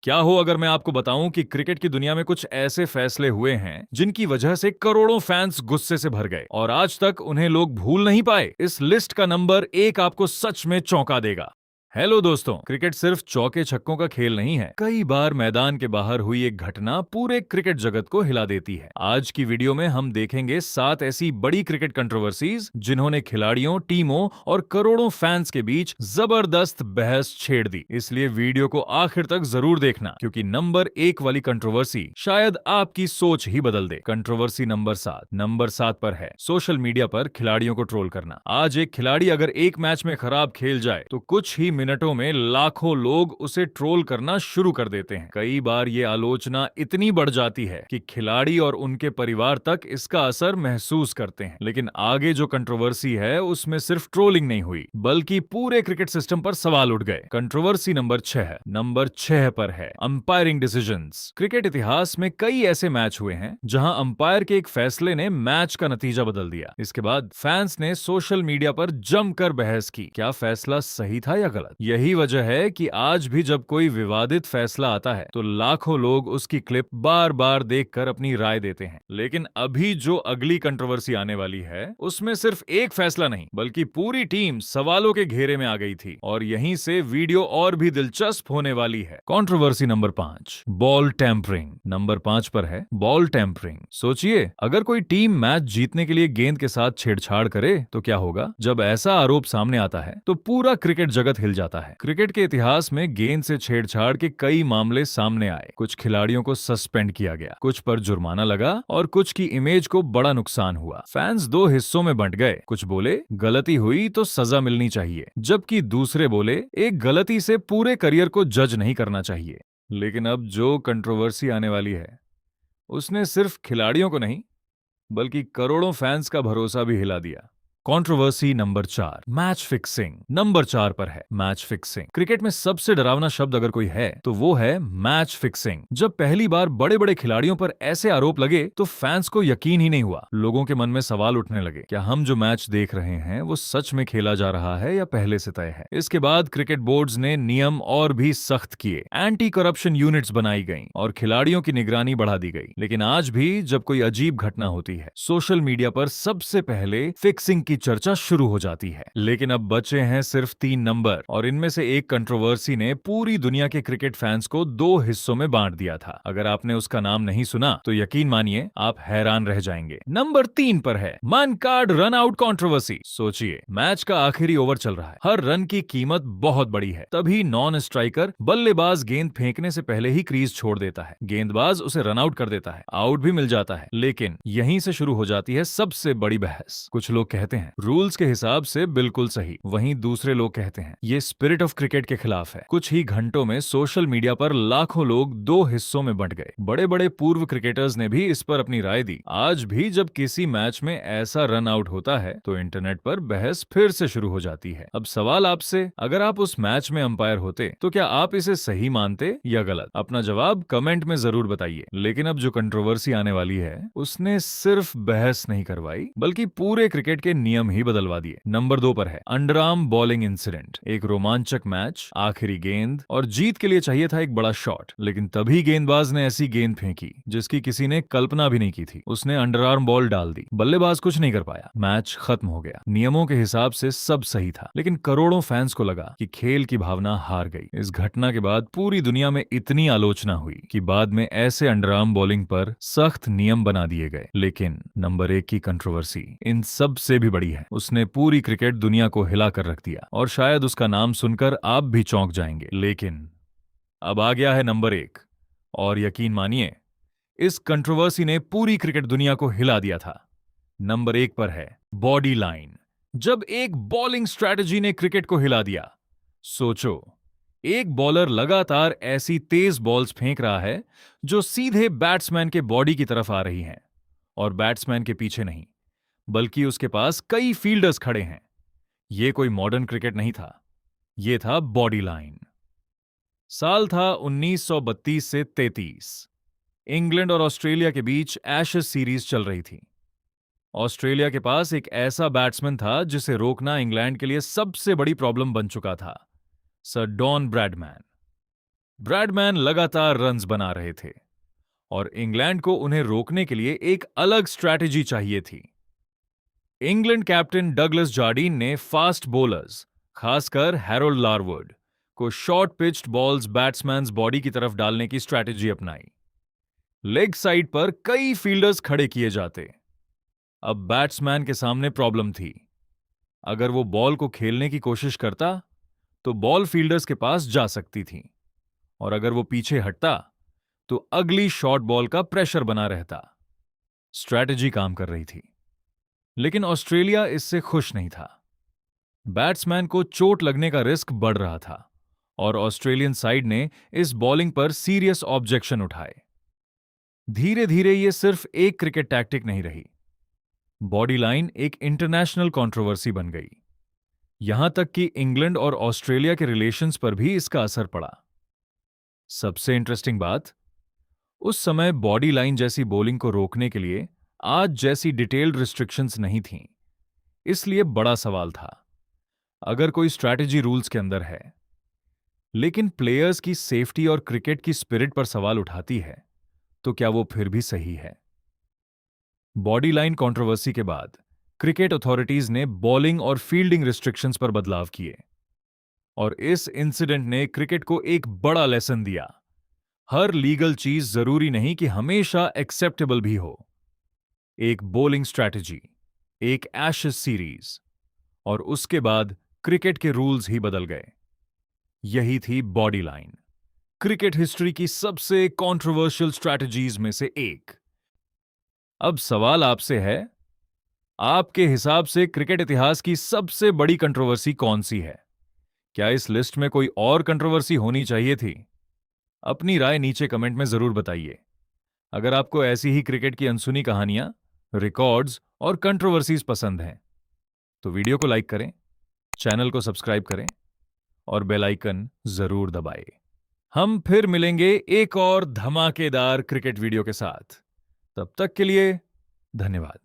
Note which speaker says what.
Speaker 1: क्या हो अगर मैं आपको बताऊं कि क्रिकेट की दुनिया में कुछ ऐसे फैसले हुए हैं जिनकी वजह से करोड़ों फैंस गुस्से से भर गए और आज तक उन्हें लोग भूल नहीं पाए। इस लिस्ट का नंबर एक आपको सच में चौंका देगा। हेलो दोस्तों, क्रिकेट सिर्फ चौके छक्कों का खेल नहीं है। कई बार मैदान के बाहर हुई एक घटना पूरे क्रिकेट जगत को हिला देती है। आज की वीडियो में हम देखेंगे 7 ऐसी बड़ी क्रिकेट कंट्रोवर्सीज जिन्होंने खिलाड़ियों, टीमों और करोड़ों फैंस के बीच जबरदस्त बहस छेड़ दी। इसलिए वीडियो को आखिर तक जरूर देखना, क्योंकि नंबर 1 वाली कंट्रोवर्सी शायद आपकी सोच ही बदल दे। कंट्रोवर्सी नंबर 7 पर है सोशल मीडिया पर खिलाड़ियों को ट्रोल करना। आज एक खिलाड़ी अगर एक मैच में खराब खेल जाए तो कुछ ही मिनटों में लाखों लोग उसे ट्रोल करना शुरू कर देते हैं। कई बार ये आलोचना इतनी बढ़ जाती है कि खिलाड़ी और उनके परिवार तक इसका असर महसूस करते हैं। लेकिन आगे जो कंट्रोवर्सी है उसमें सिर्फ ट्रोलिंग नहीं हुई, बल्कि पूरे क्रिकेट सिस्टम पर सवाल उठ गए। कंट्रोवर्सी नंबर 6 पर है अंपायरिंग डिसीजंस। क्रिकेट इतिहास में कई ऐसे मैच हुए हैं जहां अंपायर के एक फैसले ने मैच का नतीजा बदल दिया। इसके बाद फैंस ने सोशल मीडिया पर जमकर बहस की, क्या फैसला सही था या गलत। यही वजह है कि आज भी जब कोई विवादित फैसला आता है तो लाखों लोग उसकी क्लिप बार बार देखकर अपनी राय देते हैं। लेकिन अभी जो अगली कंट्रोवर्सी आने वाली है उसमें सिर्फ एक फैसला नहीं, बल्कि पूरी टीम सवालों के घेरे में आ गई थी और यहीं से वीडियो और भी दिलचस्प होने वाली है। Controversy number 5, ball tampering. Number 5 पर है बॉल टैंपरिंग। सोचिए, अगर कोई टीम मैच जीतने के लिए गेंद के साथ छेड़छाड़ करे तो क्या होगा। जब ऐसा आरोप सामने आता है तो पूरा क्रिकेट जगत हिल जाता है। क्रिकेट के इतिहास में गेंद से छेड़छाड़ के कई मामले सामने आए। कुछ खिलाड़ियों को सस्पेंड किया गया, कुछ पर जुर्माना लगा और कुछ की इमेज को बड़ा नुकसान हुआ। फैंस दो हिस्सों में बंट गए। कुछ बोले गलती हुई तो सजा मिलनी चाहिए, जबकि दूसरे बोले एक गलती से पूरे करियर को जज नहीं करना चाहिए। लेकिन अब जो कंट्रोवर्सी आने वाली है उसने सिर्फ खिलाड़ियों को नहीं, बल्कि करोड़ों फैंस का भरोसा भी हिला दिया। Controversy number 4, match fixing. Number 4 पर है मैच फिक्सिंग। क्रिकेट में सबसे डरावना शब्द अगर कोई है तो वो है मैच फिक्सिंग। जब पहली बार बड़े बड़े खिलाड़ियों पर ऐसे आरोप लगे तो फैंस को यकीन ही नहीं हुआ। लोगों के मन में सवाल उठने लगे, क्या हम जो मैच देख रहे हैं वो सच में खेला जा रहा है या पहले से तय है। इसके बाद क्रिकेट बोर्ड्स ने नियम और भी सख्त किए, एंटी करप्शन यूनिट्स बनाई गई और खिलाड़ियों की निगरानी बढ़ा दी गई। लेकिन आज भी जब कोई अजीब घटना होती है, सोशल मीडिया पर सबसे पहले फिक्सिंग की चर्चा शुरू हो जाती है। लेकिन अब बचे हैं सिर्फ 3 नंबर और इनमें से एक कंट्रोवर्सी ने पूरी दुनिया के क्रिकेट फैंस को 2 हिस्सों में बांट दिया था। अगर आपने उसका नाम नहीं सुना तो यकीन मानिए आप हैरान रह जाएंगे। नंबर 3 पर है मन कार्ड रन आउट कंट्रोवर्सी। सोचिए, मैच का आखिरी ओवर चल रहा है, हर रन की कीमत बहुत बड़ी है। तभी नॉन स्ट्राइकर बल्लेबाज गेंद फेंकने से पहले ही क्रीज छोड़ देता है। गेंदबाज उसे रन आउट कर देता है, आउट भी मिल जाता है। लेकिन यहीं से शुरू हो जाती है सबसे बड़ी बहस। कुछ लोग कहते हैं रूल्स के हिसाब से बिल्कुल सही, वहीं दूसरे लोग कहते हैं ये स्पिरिट ऑफ क्रिकेट के खिलाफ है। कुछ ही घंटों में सोशल मीडिया पर लाखों लोग 2 हिस्सों में बंट गए। बड़े बड़े पूर्व क्रिकेटर्स ने भी इस पर अपनी राय दी। आज भी जब किसी मैच में ऐसा रन आउट होता है तो इंटरनेट पर बहस फिर से शुरू हो जाती है। अब सवाल आपसे, अगर आप उस मैच में अंपायर होते तो क्या आप इसे सही मानते या गलत? अपना जवाब कमेंट में जरूर बताइए। लेकिन अब जो कंट्रोवर्सी आने वाली है उसने सिर्फ बहस नहीं करवाई, बल्कि पूरे क्रिकेट के नियम ही बदलवा दिए। नंबर 2 पर है अंडरआर्म बॉलिंग इंसिडेंट। एक रोमांचक मैच, आखिरी गेंद और जीत के लिए चाहिए था एक बड़ा शॉट, लेकिन तभी गेंदबाज ने ऐसी गेंद फेंकी जिसकी किसी ने कल्पना भी नहीं की थी। उसने अंडरआर्म बॉल डाल दी, बल्लेबाज कुछ नहीं कर पाया, मैच खत्म हो गया। नियमों के हिसाब से सब सही था, लेकिन करोड़ों फैंस को लगा कि खेल की भावना हार गई। इस घटना के बाद पूरी दुनिया में इतनी आलोचना हुई कि बाद में ऐसे अंडरआर्म बॉलिंग पर सख्त नियम बना दिए गए। लेकिन नंबर 1 की कंट्रोवर्सी इन सब से भी बड़ी है। उसने पूरी क्रिकेट दुनिया को हिला कर रख दिया और शायद उसका नाम सुनकर आप भी चौंक जाएंगे। लेकिन अब आ गया है नंबर 1 और यकीन मानिए इस कंट्रोवर्सी ने पूरी क्रिकेट दुनिया को हिला दिया था। नंबर 1 पर है बॉडी लाइन। जब एक बॉलिंग स्ट्रैटेजी ने क्रिकेट को हिला दिया। सोचो, एक बॉलर लगातार ऐसी तेज बॉल्स फेंक रहा है जो सीधे बैट्समैन के बॉडी की तरफ आ रही हैं और बैट्समैन के पीछे नहीं, बल्कि उसके पास कई फील्डर्स खड़े हैं। यह कोई मॉडर्न क्रिकेट नहीं था, यह था बॉडी लाइन। साल था 1932 से 33। इंग्लैंड और ऑस्ट्रेलिया के बीच एशेज सीरीज चल रही थी। ऑस्ट्रेलिया के पास एक ऐसा बैट्समैन था जिसे रोकना इंग्लैंड के लिए सबसे बड़ी प्रॉब्लम बन चुका था, सर डॉन ब्रैडमैन। ब्रैडमैन लगातार रन्स बना रहे थे और इंग्लैंड को उन्हें रोकने के लिए एक अलग स्ट्रैटेजी चाहिए थी। इंग्लैंड कैप्टन डगलस जार्डीन ने फास्ट बॉलर्स, खासकर हैरोल्ड लारवुड, को short pitched balls batsman body की तरफ डालने की स्ट्रैटेजी अपनाई। लेग साइड पर कई फील्डर्स खड़े किए जाते। अब बैट्समैन के सामने प्रॉब्लम थी। अगर वो बॉल को खेलने की कोशिश करता तो बॉल फील्डर्स के पास जा सकती थी, और अगर वो पीछे हटता तो अगली शॉर्ट बॉल का प्रेशर बना रहता। स्ट्रैटेजी काम कर रही थी, लेकिन ऑस्ट्रेलिया इससे खुश नहीं था। बैट्समैन को चोट लगने का रिस्क बढ़ रहा था और ऑस्ट्रेलियन साइड ने इस बॉलिंग पर सीरियस ऑब्जेक्शन उठाए। धीरे धीरे यह सिर्फ एक क्रिकेट टैक्टिक नहीं रही, बॉडी लाइन एक इंटरनेशनल कंट्रोवर्सी बन गई। यहां तक कि इंग्लैंड और ऑस्ट्रेलिया के रिलेशंस पर भी इसका असर पड़ा। सबसे इंटरेस्टिंग बात, उस समय बॉडी लाइन जैसी बॉलिंग को रोकने के लिए आज जैसी डिटेल्ड रिस्ट्रिक्शंस नहीं थीं। इसलिए बड़ा सवाल था, अगर कोई स्ट्रैटेजी रूल्स के अंदर है लेकिन प्लेयर्स की सेफ्टी और क्रिकेट की स्पिरिट पर सवाल उठाती है, तो क्या वो फिर भी सही है? बॉडी लाइन कंट्रोवर्सी के बाद क्रिकेट अथॉरिटीज ने बॉलिंग और फील्डिंग रिस्ट्रिक्शंस पर बदलाव किए, और इस इंसिडेंट ने क्रिकेट को एक बड़ा लेसन दिया। हर लीगल चीज जरूरी नहीं कि हमेशा एक्सेप्टेबल भी हो। एक बॉलिंग स्ट्रैटेजी, एक एशेज सीरीज, और उसके बाद क्रिकेट के रूल्स ही बदल गए। यही थी बॉडी लाइन, क्रिकेट हिस्ट्री की सबसे कंट्रोवर्शियल स्ट्रैटेजीज में से एक। अब सवाल आपसे है, आपके हिसाब से क्रिकेट इतिहास की सबसे बड़ी कंट्रोवर्सी कौन सी है? क्या इस लिस्ट में कोई और कंट्रोवर्सी होनी चाहिए थी? अपनी राय नीचे कमेंट में जरूर बताइए। अगर आपको ऐसी ही क्रिकेट की अनसुनी कहानियां, रिकॉर्ड्स और कंट्रोवर्सीज पसंद हैं, तो वीडियो को लाइक करें, चैनल को सब्सक्राइब करें और बेल आइकन जरूर दबाएं। हम फिर मिलेंगे एक और धमाकेदार क्रिकेट वीडियो के साथ। तब तक के लिए धन्यवाद।